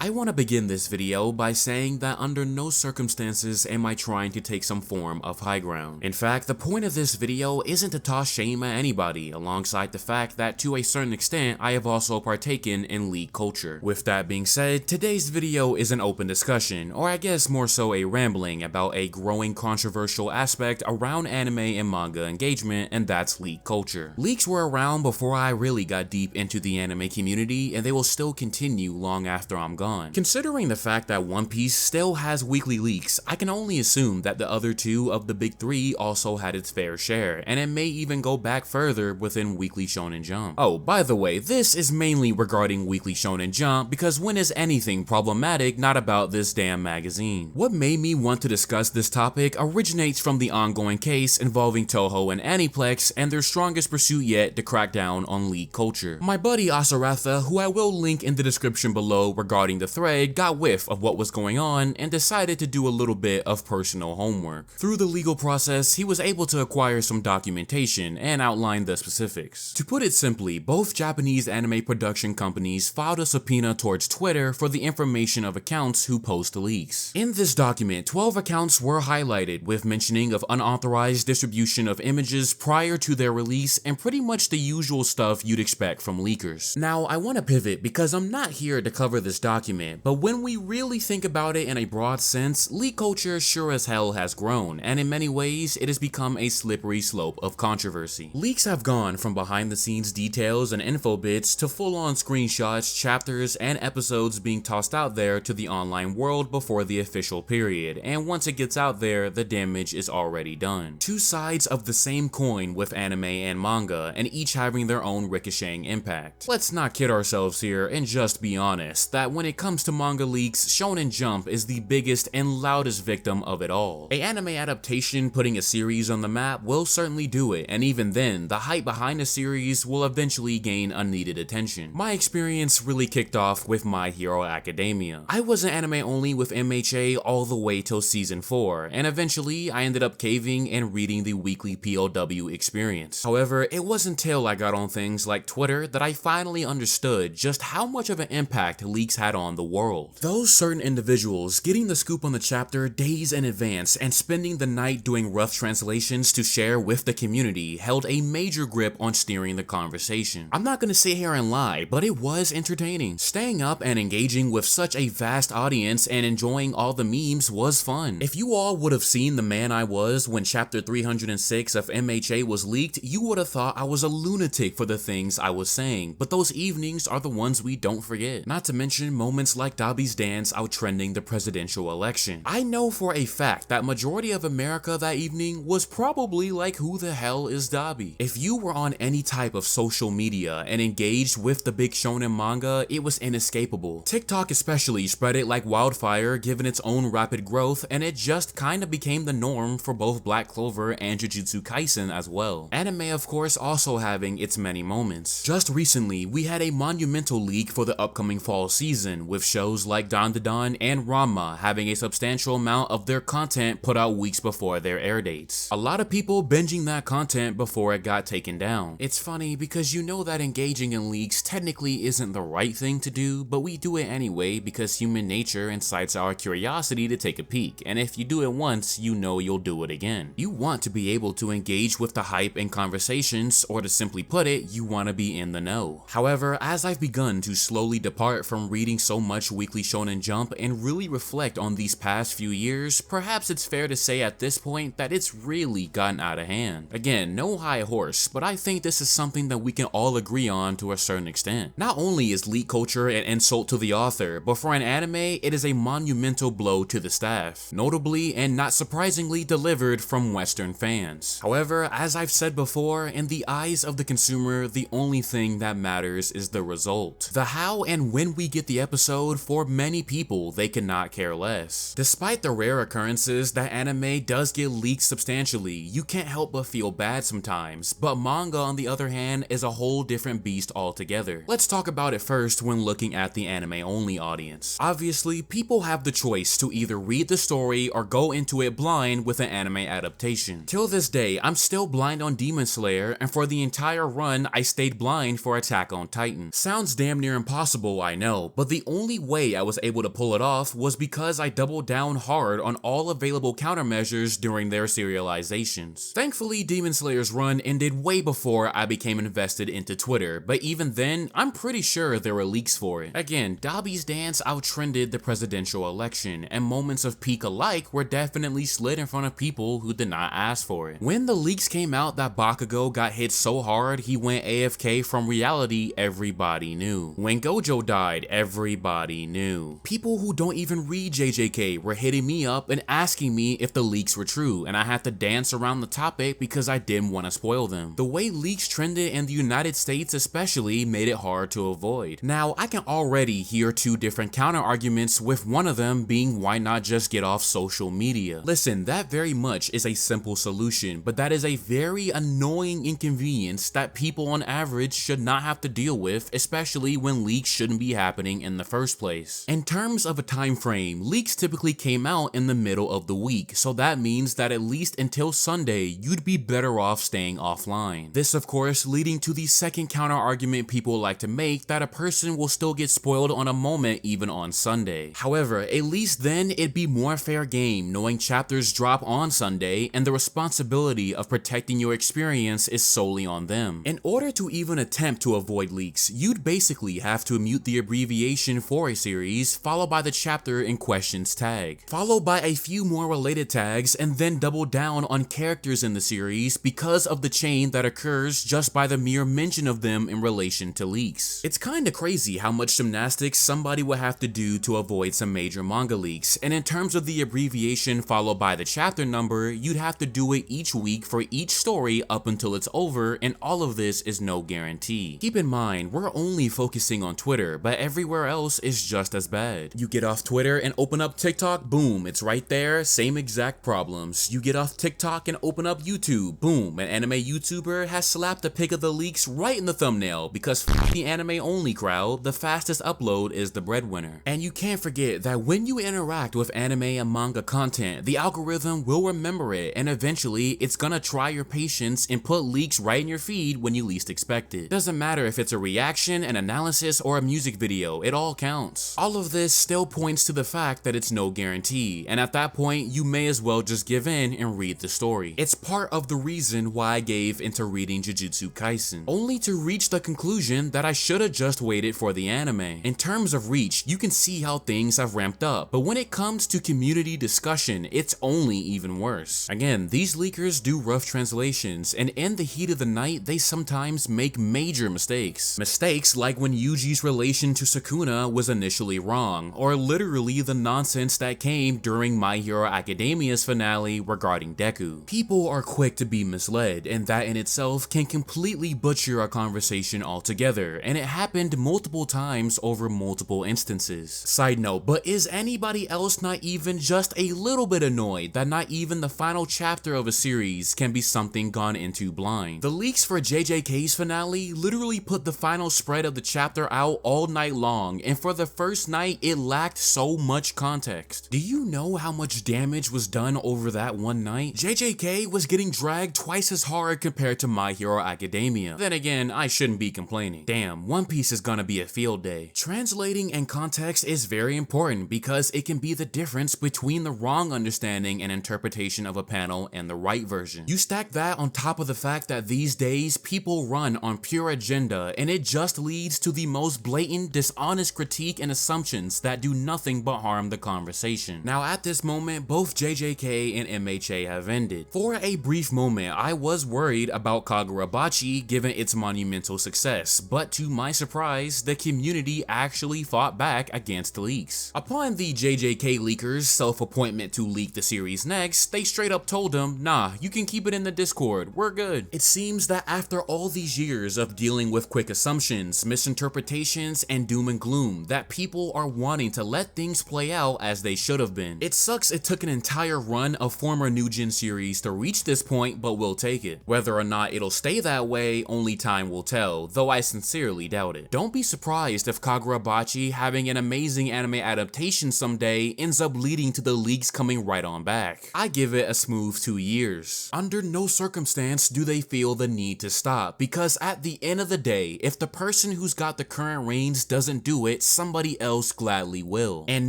I want to begin this video by saying that under no circumstances am I trying to take some form of high ground. In fact, the point of this video isn't to toss shame at anybody, alongside the fact that to a certain extent I have also partaken in leak culture. With that being said, today's video is an open discussion, or I guess more so a rambling about a growing controversial aspect around anime and manga engagement, and that's leak culture. Leaks were around before I really got deep into the anime community, and they will still continue long after I'm gone. Considering the fact that One Piece still has weekly leaks, I can only assume that the other two of the big three also had its fair share, and it may even go back further within Weekly Shonen Jump. Oh, by the way, this is mainly regarding Weekly Shonen Jump, because when is anything problematic not about this damn magazine? What made me want to discuss this topic originates from the ongoing case involving Toho and Aniplex and their strongest pursuit yet to crack down on leak culture. My buddy Asaratha, who I will link in the description below regarding the thread, got whiff of what was going on and decided to do a little bit of personal homework. Through the legal process, he was able to acquire some documentation and outline the specifics. To put it simply, both Japanese anime production companies filed a subpoena towards Twitter for the information of accounts who post leaks. In this document, 12 accounts were highlighted with mentioning of unauthorized distribution of images prior to their release and pretty much the usual stuff you'd expect from leakers. Now, I want to pivot because I'm not here to cover this document, but when we really think about it in a broad sense, leak culture sure as hell has grown, and in many ways, it has become a slippery slope of controversy. Leaks have gone from behind the scenes details and info bits to full-on screenshots, chapters, and episodes being tossed out there to the online world before the official period, and once it gets out there, the damage is already done. Two sides of the same coin with anime and manga, and each having their own ricocheting impact. Let's not kid ourselves here and just be honest that when it comes to manga leaks, Shonen Jump is the biggest and loudest victim of it all. An anime adaptation putting a series on the map will certainly do it, and even then, the hype behind the series will eventually gain unneeded attention. My experience really kicked off with My Hero Academia. I was an anime only with MHA all the way till season 4, and eventually I ended up caving and reading the weekly POW experience. However, it wasn't until I got on things like Twitter that I finally understood just how much of an impact leaks had on the world. Those certain individuals getting the scoop on the chapter days in advance and spending the night doing rough translations to share with the community held a major grip on steering the conversation. I'm not gonna sit here and lie, but it was entertaining. Staying up and engaging with such a vast audience and enjoying all the memes was fun. If you all would have seen the man I was when chapter 306 of MHA was leaked, you would have thought I was a lunatic for the things I was saying, but those evenings are the ones we don't forget. Not to mention moments like Dobby's dance outtrending the presidential election. I know for a fact that majority of America that evening was probably like, who the hell is Dobby? If you were on any type of social media and engaged with the big shonen manga, it was inescapable. TikTok especially spread it like wildfire given its own rapid growth, and it just kinda became the norm for both Black Clover and Jujutsu Kaisen as well. Anime of course also having its many moments. Just recently, we had a monumental leak for the upcoming fall season, with shows like Dandadan and Ranma having a substantial amount of their content put out weeks before their air dates. A lot of people binging that content before it got taken down. It's funny because you know that engaging in leaks technically isn't the right thing to do, but we do it anyway because human nature incites our curiosity to take a peek, and if you do it once, you know you'll do it again. You want to be able to engage with the hype and conversations, or to simply put it, you want to be in the know. However, as I've begun to slowly depart from reading so much Weekly Shonen Jump and really reflect on these past few years, perhaps it's fair to say at this point that it's really gotten out of hand. Again, no high horse, but I think this is something that we can all agree on to a certain extent. Not only is leak culture an insult to the author, but for an anime, it is a monumental blow to the staff, notably and not surprisingly delivered from Western fans. However, as I've said before, in the eyes of the consumer, the only thing that matters is the result. The how and when we get the episode, for many people, they cannot care less. Despite the rare occurrences that anime does get leaked substantially, you can't help but feel bad sometimes, but manga on the other hand is a whole different beast altogether. Let's talk about it first when looking at the anime only audience. Obviously, people have the choice to either read the story or go into it blind with an anime adaptation. Till this day, I'm still blind on Demon Slayer, and for the entire run, I stayed blind for Attack on Titan. Sounds damn near impossible, I know, but the only way I was able to pull it off was because I doubled down hard on all available countermeasures during their serializations. Thankfully, Demon Slayer's run ended way before I became invested into Twitter, but even then, I'm pretty sure there were leaks for it. Again, Dobby's dance outtrended the presidential election, and moments of peak alike were definitely slid in front of people who did not ask for it. When the leaks came out that Bakugo got hit so hard he went AFK from reality, everybody knew. When Gojo died, everybody knew. People who don't even read JJK were hitting me up and asking me if the leaks were true, and I had to dance around the topic because I didn't want to spoil them. The way leaks trended in the United States especially made it hard to avoid. Now, I can already hear two different counter arguments, with one of them being why not just get off social media. Listen, that very much is a simple solution, but that is a very annoying inconvenience that people on average should not have to deal with, especially when leaks shouldn't be happening in the first place. In terms of a time frame, leaks typically came out in the middle of the week, so that means that at least until Sunday, you'd be better off staying offline. This, of course, leading to the second counter argument people like to make, that a person will still get spoiled on a moment even on Sunday. However, at least then it'd be more fair game knowing chapters drop on Sunday and the responsibility of protecting your experience is solely on them. In order to even attempt to avoid leaks, you'd basically have to mute the abbreviation for a series, followed by the chapter in question's tag, followed by a few more related tags, and then double down on characters in the series because of the chain that occurs just by the mere mention of them in relation to leaks. It's kinda crazy how much gymnastics somebody would have to do to avoid some major manga leaks, and in terms of the abbreviation followed by the chapter number, you'd have to do it each week for each story up until it's over, and all of this is no guarantee. Keep in mind, we're only focusing on Twitter, but everywhere else is just as bad. You get off Twitter and open up TikTok, boom, it's right there, same exact problems. You get off TikTok and open up YouTube, boom, an anime YouTuber has slapped a pic of the leaks right in the thumbnail because f the anime only crowd, the fastest upload is the breadwinner. And you can't forget that when you interact with anime and manga content, the algorithm will remember it, and eventually it's gonna try your patience and put leaks right in your feed when you least expect it. Doesn't matter if it's a reaction, an analysis, or a music video, it all counts. All of this still points to the fact that it's no guarantee, and at that point you may as well just give in and read the story. It's part of the reason why I gave into reading Jujutsu Kaisen, only to reach the conclusion that I should've just waited for the anime. In terms of reach, you can see how things have ramped up, but when it comes to community discussion, it's only even worse. Again, these leakers do rough translations, and in the heat of the night, they sometimes make major mistakes. Mistakes like when Yuji's relation to Sukuna was initially wrong, or literally the nonsense that came during My Hero Academia's finale regarding Deku. People are quick to be misled, and that in itself can completely butcher a conversation altogether, and it happened multiple times over multiple instances. Side note, but is anybody else not even just a little bit annoyed that not even the final chapter of a series can be something gone into blind? The leaks for JJK's finale literally put the final spread of the chapter out all night long, and for the first night it lacked so much context. Do you know how much damage was done over that one night? JJK was getting dragged twice as hard compared to My Hero Academia. Then again, I shouldn't be complaining. Damn, One Piece is gonna be a field day. Translating and context is very important because it can be the difference between the wrong understanding and interpretation of a panel and the right version. You stack that on top of the fact that these days people run on pure agenda, and it just leads to the most blatant, dishonest critique and assumptions that do nothing but harm the conversation. Now at this moment, both JJK and MHA have ended. For a brief moment, I was worried about Kagurabachi given its monumental success, but to my surprise, the community actually fought back against the leaks. Upon the JJK leakers' self-appointment to leak the series next, they straight up told him, nah, you can keep it in the Discord, we're good. It seems that after all these years of dealing with quick assumptions, misinterpretations, and doom and gloom, that people are wanting to let things play out as they should have been. It sucks it took an entire run of former New Gen series to reach this point, but we'll take it. Whether or not it'll stay that way, only time will tell, though I sincerely doubt it. Don't be surprised if Kagurabachi having an amazing anime adaptation someday ends up leading to the leaks coming right on back. I give it a smooth 2 years. Under no circumstance do they feel the need to stop, because at the end of the day, if the person who's got the current reins doesn't do it, it, somebody else gladly will. And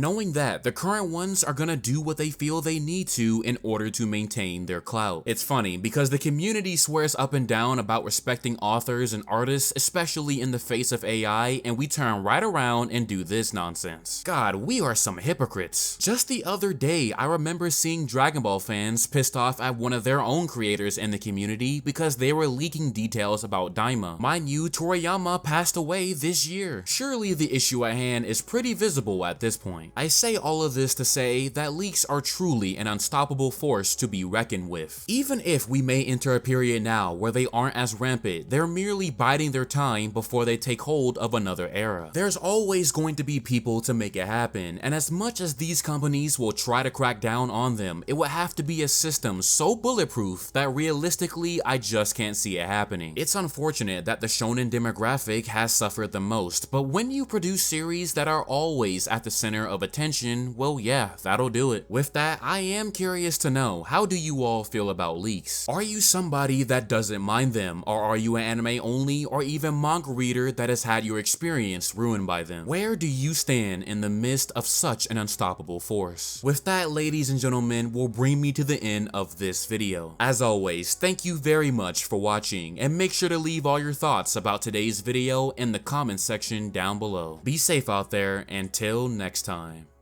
knowing that, the current ones are gonna do what they feel they need to in order to maintain their clout. It's funny because the community swears up and down about respecting authors and artists, especially in the face of AI, and we turn right around and do this nonsense. God, we are some hypocrites. Just the other day, I remember seeing Dragon Ball fans pissed off at one of their own creators in the community because they were leaking details about Daima. Mind you, Toriyama passed away this year. Surely the issue at hand is pretty visible at this point. I say all of this to say that leaks are truly an unstoppable force to be reckoned with. Even if we may enter a period now where they aren't as rampant, they're merely biding their time before they take hold of another era. There's always going to be people to make it happen, and as much as these companies will try to crack down on them, it would have to be a system so bulletproof that realistically I just can't see it happening. It's unfortunate that the shonen demographic has suffered the most, but when you produce series that are always at the center of attention, well yeah, that'll do it. With that, I am curious to know, how do you all feel about leaks? Are you somebody that doesn't mind them, or are you an anime only or even manga reader that has had your experience ruined by them? Where do you stand in the midst of such an unstoppable force? With that, ladies and gentlemen, will bring me to the end of this video. As always, thank you very much for watching, and make sure to leave all your thoughts about today's video in the comments section down below. Be safe out there, and till next time.